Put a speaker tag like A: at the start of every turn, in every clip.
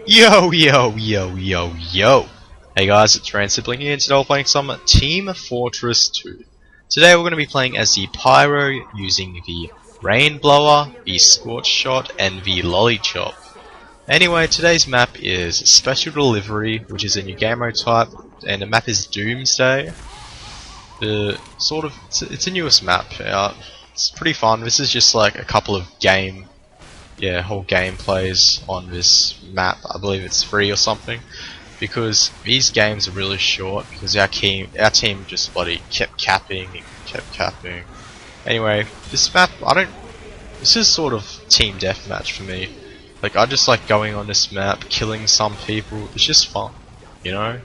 A: Yo, yo, yo, yo, yo! Hey guys, it's ransibling here, and today we're playing some Team Fortress 2. Today we're going to be playing as the pyro, using the rainblower, the scorch shot, and the lollichop. Anyway, today's map is Special Delivery, which is a new game mode type, and the map is Doomsday. It's a newest map. It's pretty fun. This is just like a couple of whole gameplays on this map. I believe it's free or something, because these games are really short, because our team just bloody kept capping. Anyway, this map, this is sort of team deathmatch for me. Like, I just like going on this map, killing some people. It's just fun, you know?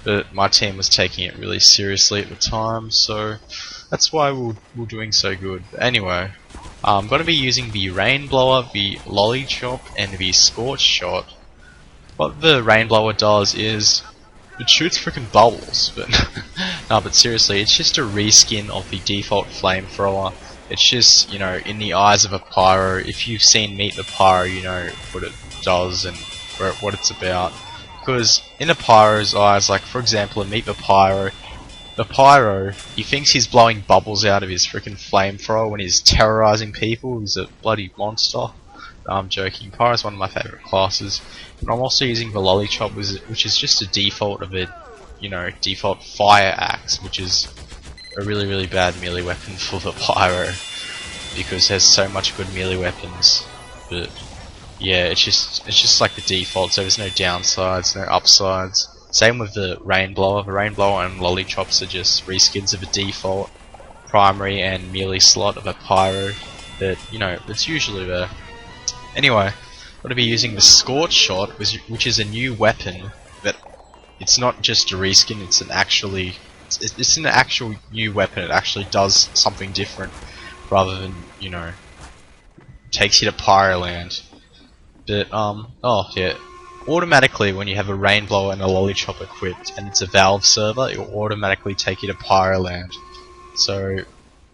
A: But my team was taking it really seriously at the time, so that's why we're doing so good. But anyway, I'm going to be using the rainblower, the lollichop, and the scorch shot. What the rainblower does is it shoots freaking bubbles, but no, but seriously, it's just a reskin of the default flamethrower. It's just, you know, in the eyes of a pyro. If you've seen Meet the Pyro, you know what it does and what it's about. Because in a pyro's eyes, like for example in Meet the Pyro, he thinks he's blowing bubbles out of his freaking flamethrower when he's terrorizing people. He's a bloody monster. I'm joking. Pyro is one of my favorite classes. But I'm also using the lollichop, which is just a default of it, you know, default fire axe, which is a really bad melee weapon for the pyro, because there's so much good melee weapons. But yeah, it's just like the default, so there's no downsides, no upsides. Same with the rainblower. The rainblower and lollichops are just reskins of a default primary and melee slot of a pyro that, you know, that's usually there. Anyway, I'm going to be using the scorch shot, which is a new weapon, but it's not just a reskin, it's an actual new weapon. It actually does something different rather than, you know, takes you to Pyroland. But oh yeah, automatically when you have a rainblower and a lollichop equipped and it's a Valve server, it will automatically take you to Pyroland. So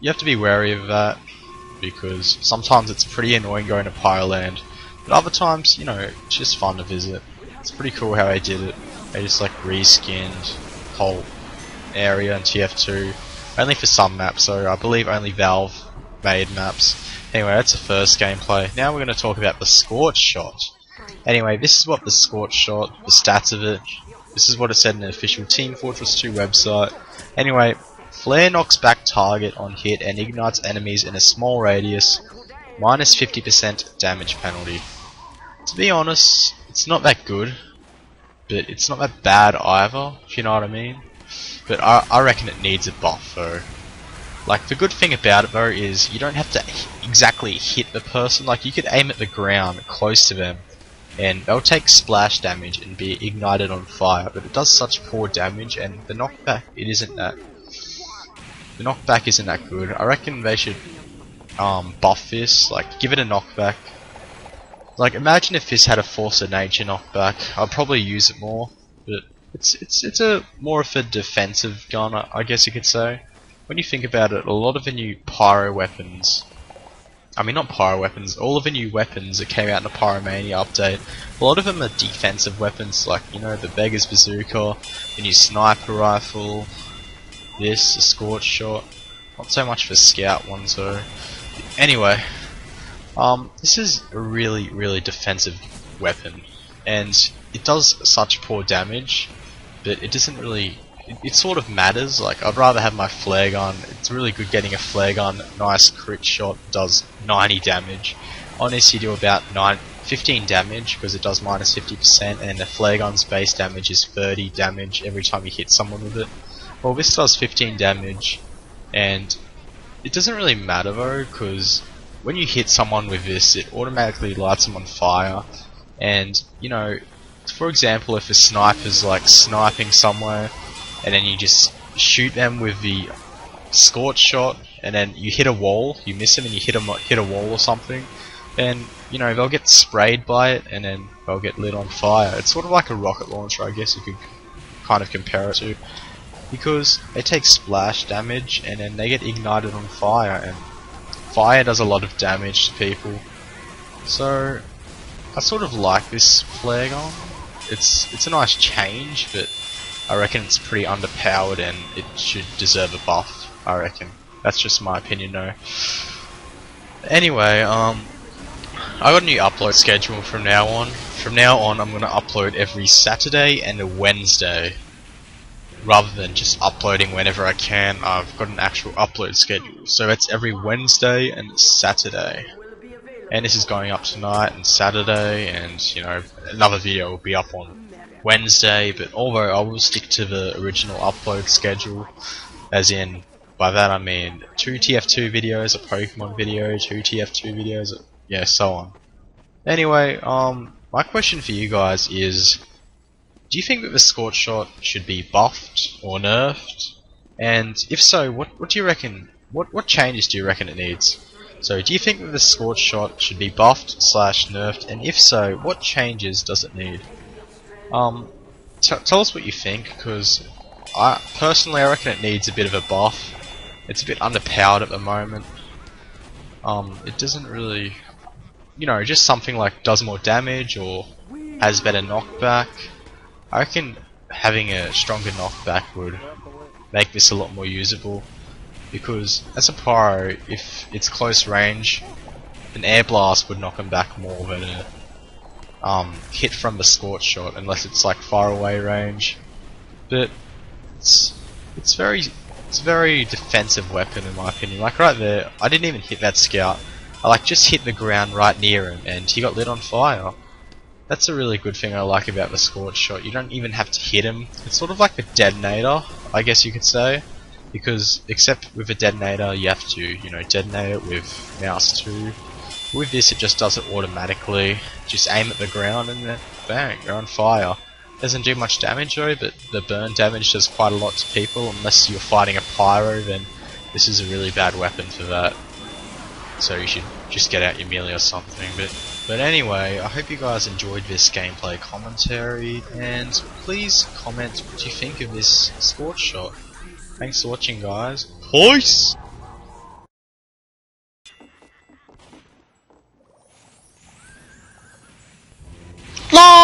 A: you have to be wary of that, because sometimes it's pretty annoying going to Pyroland, but other times, you know, it's just fun to visit. It's pretty cool how they did it. They just like reskinned whole area in TF2, only for some maps, so I believe only Valve made maps. Anyway, that's the first gameplay. Now we're going to talk about the Scorch shot. Anyway, this is what the Scorch shot, the stats of it, this is what it said in the official Team Fortress 2 website. Anyway, flare knocks back target on hit and ignites enemies in a small radius, minus 50% damage penalty. To be honest, it's not that good, but it's not that bad either, if you know what I mean. But I reckon it needs a buff though. Like, the good thing about it though is you don't have to exactly hit the person. Like, you could aim at the ground close to them and they'll take splash damage and be ignited on fire, but it does such poor damage, and the knockback isn't that good. I reckon they should buff this, like give it a knockback. Like, imagine if this had a force of nature knockback. I'd probably use it more, but it's a more of a defensive gun, I guess you could say. When you think about it, a lot of the new pyro weapons, I mean not pyro weapons, all of the new weapons that came out in the Pyromania update, a lot of them are defensive weapons, like, you know, the Beggar's Bazooka, the new sniper rifle, the Scorch shot, not so much for scout ones though. Anyway, this is a really defensive weapon, and it does such poor damage, but it doesn't really, it sort of matters. Like, I'd rather have my flare gun. It's really good getting a flare gun. Nice crit shot, does 90 damage. On this you do about 15 damage, because it does minus 50%, and the flare gun's base damage is 30 damage every time you hit someone with it. Well, this does 15 damage, and it doesn't really matter though, because when you hit someone with this, it automatically lights them on fire. And, you know, for example, if a sniper's like sniping somewhere, and then you just shoot them with the scorch shot, and then you hit a wall, you miss them and you hit a wall or something, then, you know, they'll get sprayed by it and then they'll get lit on fire. It's sort of like a rocket launcher, I guess you could kind of compare it to, because they take splash damage and then they get ignited on fire, and fire does a lot of damage to people. So I sort of like this flare gun. It's a nice change, but I reckon it's pretty underpowered and it should deserve a buff, I reckon. That's just my opinion though. Anyway, I got a new upload schedule from now on. From now on I'm gonna upload every Saturday and a Wednesday. Rather than just uploading whenever I can, I've got an actual upload schedule. So it's every Wednesday and Saturday. And this is going up tonight and Saturday, and you know, another video will be up on Wednesday, but although I will stick to the original upload schedule, as in, by that I mean 2 TF2 videos, a Pokemon video, 2 TF2 videos, yeah, so on. Anyway, my question for you guys is, do you think that the Scorch shot should be buffed or nerfed? And if so, what do you reckon, what changes do you reckon it needs? So do you think that the Scorch shot should be buffed / nerfed, and if so, what changes does it need? Tell us what you think, because personally I reckon it needs a bit of a buff. It's a bit underpowered at the moment. It doesn't really, you know, just something like does more damage or has better knockback. I reckon having a stronger knockback would make this a lot more usable, because as a pyro, if it's close range, an air blast would knock him back more than a hit from the Scorch shot, unless it's like far away range. But it's very defensive weapon in my opinion. Like right there, I didn't even hit that scout. I like just hit the ground right near him, and he got lit on fire. That's a really good thing I like about the Scorch shot. You don't even have to hit him. It's sort of like a detonator, I guess you could say. Because except with a detonator, you have to, you know, detonate it with mouse 2. With this, it just does it automatically. Just aim at the ground and then bang, you're on fire. Doesn't do much damage though, but the burn damage does quite a lot to people. Unless you're fighting a pyro, then this is a really bad weapon for that. So you should just get out your melee or something. But anyway, I hope you guys enjoyed this gameplay commentary, and please comment what you think of this Scorch shot. Thanks for watching, guys. Peace! LOL!